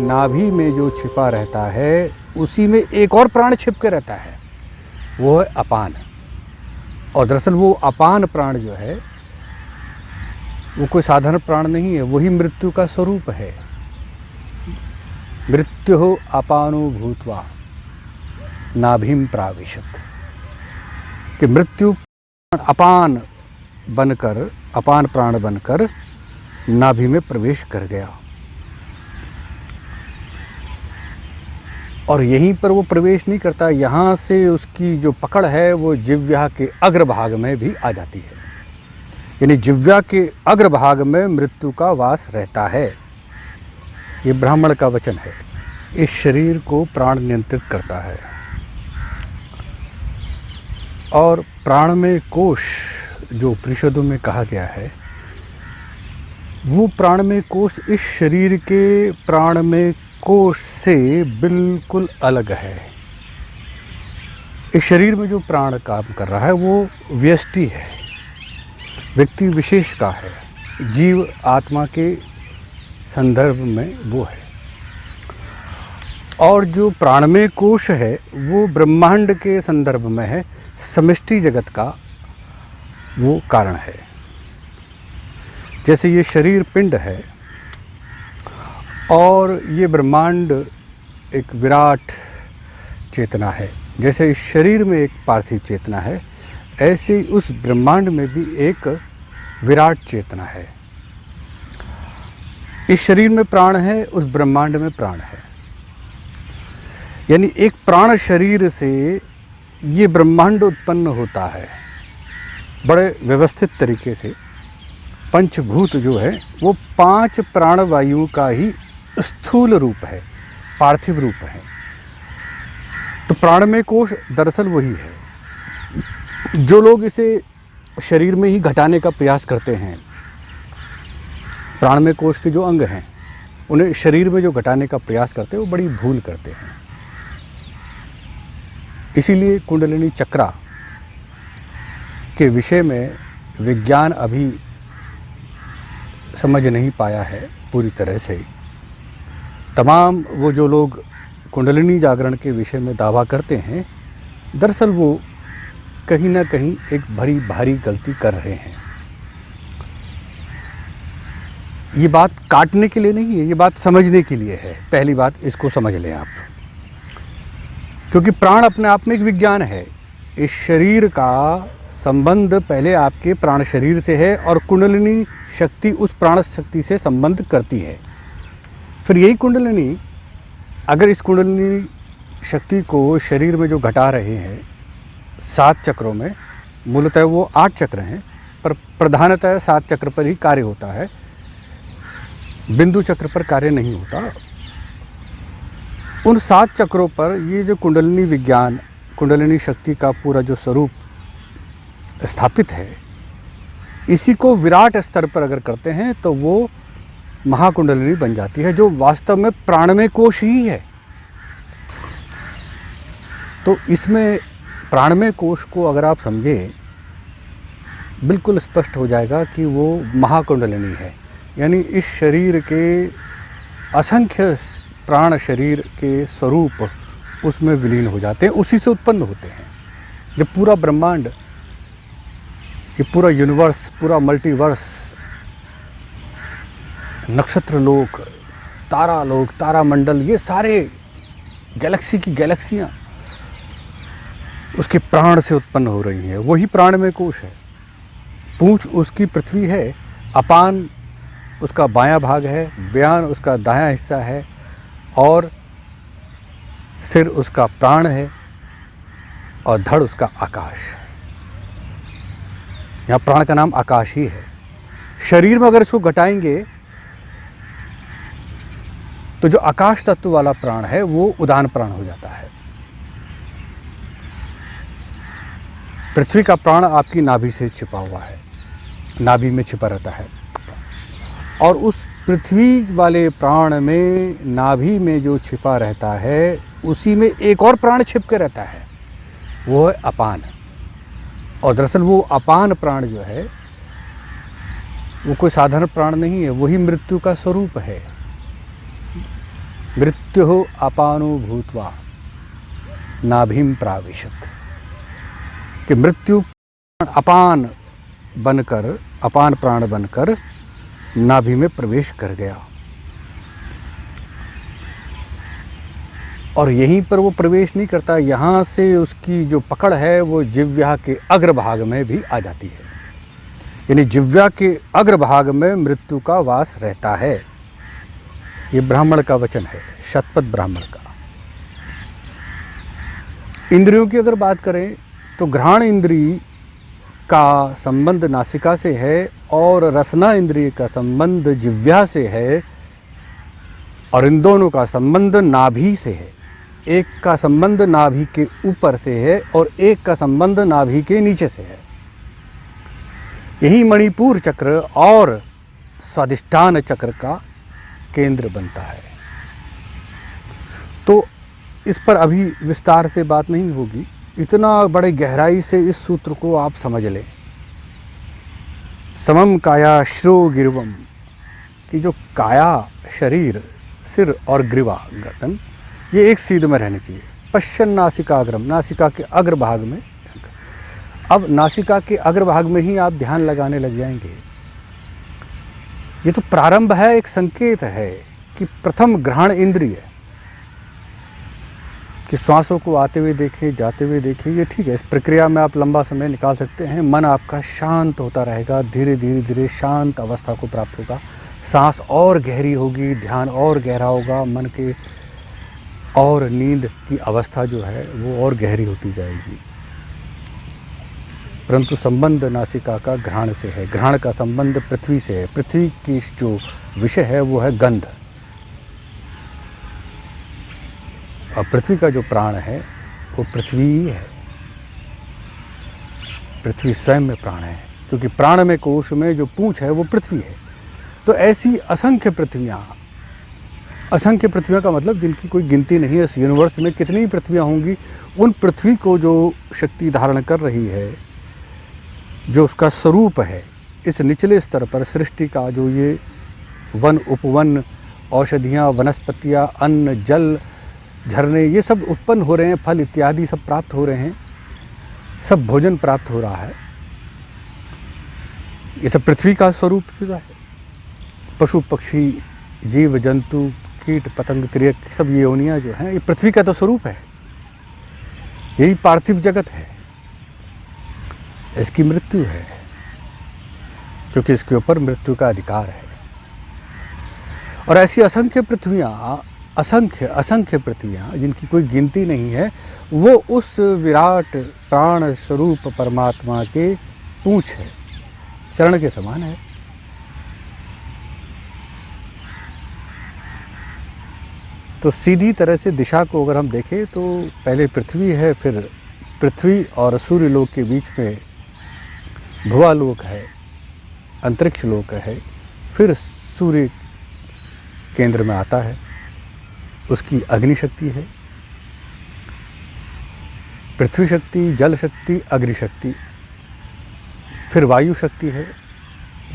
नाभि में जो छिपा रहता है उसी में एक और प्राण छिप के रहता है, वो है अपान। और दरअसल वो अपान प्राण जो है वो कोई साधारण प्राण नहीं है, वही मृत्यु का स्वरूप है। मृत्यु अपानो भूत्वा नाभिम प्राविशत, कि मृत्यु अपान बनकर, अपान प्राण बनकर नाभि में प्रवेश कर गया। और यहीं पर वो प्रवेश नहीं करता, यहाँ से उसकी जो पकड़ है वो जिह्वा के अग्रभाग में भी आ जाती है, यानी जिह्वा के अग्रभाग में मृत्यु का वास रहता है। ये ब्राह्मण का वचन है। इस शरीर को प्राण नियंत्रित करता है और प्राणमय कोश जो उपनिषदों में कहा गया है, वो प्राणमय कोश इस शरीर के प्राणमय कोश से बिल्कुल अलग है। इस शरीर में जो प्राण काम कर रहा है वो व्यष्टि है, व्यक्ति विशेष का है, जीव आत्मा के संदर्भ में वो है। और जो प्राणमय कोश है वो ब्रह्मांड के संदर्भ में है, समष्टि जगत का वो कारण है। जैसे ये शरीर पिंड है और ये ब्रह्मांड एक विराट चेतना है, जैसे इस शरीर में एक पार्थिव चेतना है, ऐसे ही उस ब्रह्मांड में भी एक विराट चेतना है। इस शरीर में प्राण है, उस ब्रह्मांड में प्राण है। यानी एक प्राण शरीर से ये ब्रह्मांड उत्पन्न होता है बड़े व्यवस्थित तरीके से। पंचभूत जो है वो 5 प्राणवायुओं का ही स्थूल रूप है, पार्थिव रूप है। तो प्राणमय कोश दरअसल वही है। जो लोग इसे शरीर में ही घटाने का प्रयास करते हैं, प्राणमय कोश के जो अंग हैं उन्हें शरीर में जो घटाने का प्रयास करते हैं वो बड़ी भूल करते हैं। इसीलिए कुंडलिनी चक्रा के विषय में विज्ञान अभी समझ नहीं पाया है पूरी तरह से। तमाम वो जो लोग कुंडलिनी जागरण के विषय में दावा करते हैं, दरअसल वो कहीं ना कहीं एक बड़ी भारी गलती कर रहे हैं। ये बात काटने के लिए नहीं है, ये बात समझने के लिए है। पहली बात इसको समझ लें आप, क्योंकि प्राण अपने आप में एक विज्ञान है। इस शरीर का संबंध पहले आपके प्राण शरीर से है और कुंडलिनी शक्ति उस प्राण शक्ति से संबंध करती है। फिर यही कुंडलिनी, अगर इस कुंडलिनी शक्ति को शरीर में जो घटा रहे हैं 7 चक्रों में, मूलतः वो 8 चक्र हैं पर प्रधानतः 7 चक्र पर ही कार्य होता है, बिंदु चक्र पर कार्य नहीं होता। उन 7 चक्रों पर ये जो कुंडलिनी विज्ञान, कुंडलिनी शक्ति का पूरा जो स्वरूप स्थापित है, इसी को विराट स्तर पर अगर करते हैं तो वो महाकुंडलिनी बन जाती है, जो वास्तव में प्राणमय कोश ही है। तो इसमें प्राणमय कोश को अगर आप समझें, बिल्कुल स्पष्ट हो जाएगा कि वो महाकुंडलिनी है। यानी इस शरीर के असंख्य प्राण शरीर के स्वरूप उसमें विलीन हो जाते हैं, उसी से उत्पन्न होते हैं। जब पूरा ब्रह्मांड, ये पूरा यूनिवर्स, पूरा मल्टीवर्स, नक्षत्र लोक, तारा लोक, तारा मंडल, ये सारे गैलेक्सी की गैलेक्सियाँ उसके प्राण से उत्पन्न हो रही हैं, वही प्राणमय कोश है। पूंछ उसकी पृथ्वी है, अपान उसका बायां भाग है, व्यान उसका दायां हिस्सा है और सिर उसका प्राण है और धड़ उसका आकाश। यहाँ प्राण का नाम आकाश ही है। शरीर में अगर इसको घटाएंगे तो जो आकाश तत्व वाला प्राण है वो उदान प्राण हो जाता है। पृथ्वी का प्राण आपकी नाभि से छिपा हुआ है, नाभि में छिपा रहता है। और उस पृथ्वी वाले प्राण में, नाभि में जो छिपा रहता है, उसी में एक और प्राण छिप के रहता है, वो है अपान। और दरअसल वो अपान प्राण जो है वो कोई साधारण प्राण नहीं है, वही मृत्यु का स्वरूप है। मृत्युः अपानो भूत्वा नाभिम प्राविशत, कि मृत्यु अपान बनकर, अपान प्राण बनकर नाभि में प्रवेश कर गया। और यहीं पर वो प्रवेश नहीं करता, यहाँ से उसकी जो पकड़ है वो जिह्वा के अग्रभाग में भी आ जाती है, यानी जिह्वा के अग्रभाग में मृत्यु का वास रहता है। ये ब्राह्मण का वचन है, शतपथ ब्राह्मण का। इंद्रियों की अगर बात करें तो घ्राण इंद्रिय का संबंध नासिका से है और रसना इंद्रिय का संबंध जिह्वा से है, और इन दोनों का संबंध नाभि से है। एक का संबंध नाभि के ऊपर से है और एक का संबंध नाभि के नीचे से है। यही मणिपुर चक्र और स्वादिष्ठान चक्र का केंद्र बनता है। तो इस पर अभी विस्तार से बात नहीं होगी, इतना बड़े गहराई से इस सूत्र को आप समझ लें। समम काया श्रो गिरवम, कि जो काया शरीर, सिर और ग्रीवा गर्दन, ये एक सीध में रहनी चाहिए। पश्चन नासिकाग्रम, नासिका के अग्रभाग में। अब नासिका के अग्रभाग में ही आप ध्यान लगाने लग जाएंगे। ये तो प्रारंभ है, एक संकेत है कि प्रथम घ्राण इंद्रिय, कि श्वासों को आते हुए देखें, जाते हुए देखें, ये ठीक है। इस प्रक्रिया में आप लंबा समय निकाल सकते हैं। मन आपका शांत होता रहेगा, धीरे धीरे धीरे शांत अवस्था को प्राप्त होगा। सांस और गहरी होगी, ध्यान और गहरा होगा, मन के और नींद की अवस्था जो है वो और गहरी होती जाएगी। परंतु संबंध नासिका का घ्राण से है, घ्राण का संबंध पृथ्वी से है। पृथ्वी की जो विषय है वो है गंध, और पृथ्वी का जो प्राण है वो पृथ्वी ही है। पृथ्वी स्वयं में प्राण है, क्योंकि प्राण में कोश में जो पूंछ है वो पृथ्वी है। तो ऐसी असंख्य पृथ्वियाँ, असंख्य पृथ्वियों का मतलब जिनकी कोई गिनती नहीं है। इस यूनिवर्स में कितनी ही पृथ्वियाँ होंगी, उन पृथ्वी को जो शक्ति धारण कर रही है, जो उसका स्वरूप है, इस निचले स्तर पर सृष्टि का जो ये वन उपवन, औषधियाँ, वनस्पतियाँ, अन्न, जल, झरने, ये सब उत्पन्न हो रहे हैं, फल इत्यादि सब प्राप्त हो रहे हैं, सब भोजन प्राप्त हो रहा है, ये सब पृथ्वी का स्वरूप है। पशु पक्षी, जीव जंतु, कीट पतंग, त्रियक, सब ये योनियाँ जो हैं, ये पृथ्वी का तो स्वरूप है। यही पार्थिव जगत है। इसकी मृत्यु है, क्योंकि इसके ऊपर मृत्यु का अधिकार है। और ऐसी असंख्य पृथ्वियाँ, असंख्य पृथ्वियाँ जिनकी कोई गिनती नहीं है, वो उस विराट प्राण स्वरूप परमात्मा के पूंछ है, चरण के समान है। तो सीधी तरह से दिशा को अगर हम देखें तो पहले पृथ्वी है, फिर पृथ्वी और सूर्य लोक के बीच में भुवालोक है, अंतरिक्ष लोक है, फिर सूर्य केंद्र में आता है, उसकी अग्नि शक्ति है, पृथ्वी शक्ति, जल शक्ति, अग्नि शक्ति, फिर वायु शक्ति है।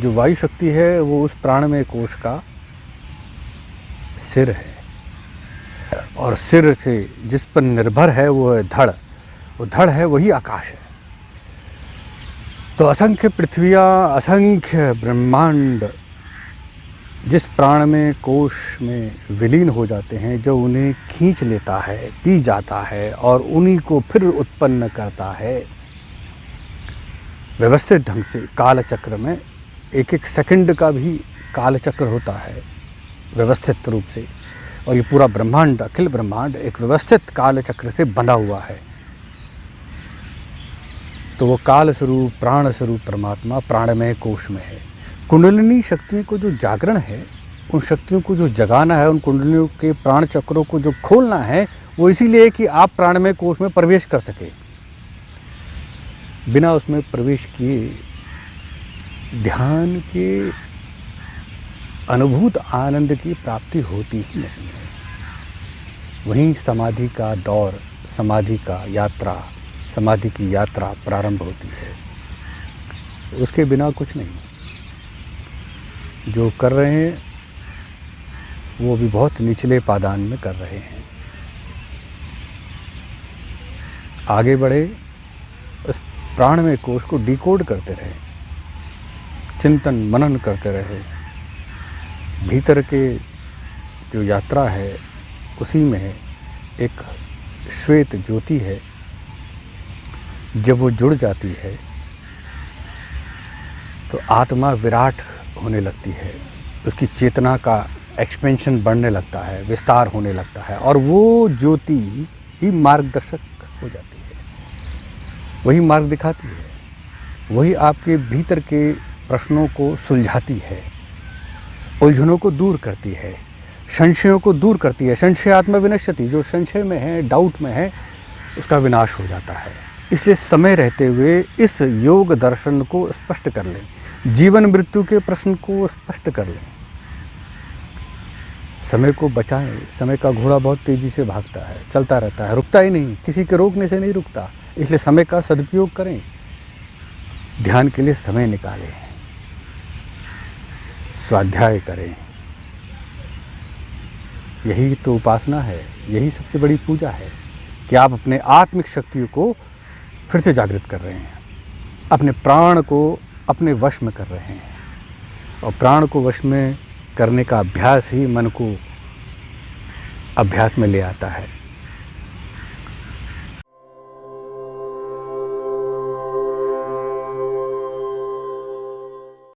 जो वायु शक्ति है वो उस प्राणमय कोश का सिर है, और सिर से जिस पर निर्भर है वो है धड़, वो धड़ है वही आकाश है। तो असंख्य पृथ्वियाँ, असंख्य ब्रह्मांड जिस प्राण में कोश में विलीन हो जाते हैं, जो उन्हें खींच लेता है, पी जाता है और उन्हीं को फिर उत्पन्न करता है व्यवस्थित ढंग से। कालचक्र में एक एक सेकंड का भी कालचक्र होता है व्यवस्थित रूप से, और ये पूरा ब्रह्मांड, अखिल ब्रह्मांड एक व्यवस्थित कालचक्र से बंधा हुआ है। तो वो काल स्वरूप, प्राण स्वरूप परमात्मा प्राणमय कोश में है। कुंडलिनी शक्तियों को जो जागरण है, उन शक्तियों को जो जगाना है, उन कुंडलियों के प्राण चक्रों को जो खोलना है, वो इसीलिए कि आप प्राणमय कोश में प्रवेश कर सके। बिना उसमें प्रवेश किए ध्यान के अनुभूत आनंद की प्राप्ति होती ही नहीं है। वहीं समाधि का दौर, समाधि का यात्रा, समाधि की यात्रा प्रारंभ होती है। उसके बिना कुछ नहीं। जो कर रहे हैं वो भी बहुत निचले पादान में कर रहे हैं। आगे बढ़े, उस प्राणमय कोश को डिकोड करते रहे, चिंतन मनन करते रहे। भीतर के जो यात्रा है उसी में एक श्वेत ज्योति है। जब वो जुड़ जाती है तो आत्मा विराट होने लगती है, उसकी चेतना का एक्सपेंशन बढ़ने लगता है, विस्तार होने लगता है, और वो ज्योति ही मार्गदर्शक हो जाती है, वही मार्ग दिखाती है, वही आपके भीतर के प्रश्नों को सुलझाती है, उलझनों को दूर करती है, संशयों को दूर करती है। संशय आत्मा विनश्यति, जो संशय में है, डाउट में है, उसका विनाश हो जाता है। इसलिए समय रहते हुए इस योग दर्शन को स्पष्ट कर लें, जीवन मृत्यु के प्रश्न को स्पष्ट कर लें। समय को बचाएं। समय का घोड़ा बहुत तेज़ी से भागता है, चलता रहता है, रुकता ही नहीं, किसी के रोकने से नहीं रुकता। इसलिए समय का सदुपयोग करें, ध्यान के लिए समय निकालें, स्वाध्याय करें। यही तो उपासना है, यही सबसे बड़ी पूजा है कि आप अपने आत्मिक शक्तियों को फिर से जागृत कर रहे हैं, अपने प्राण को अपने वश में कर रहे हैं। और प्राण को वश में करने का अभ्यास ही मन को अभ्यास में ले आता है।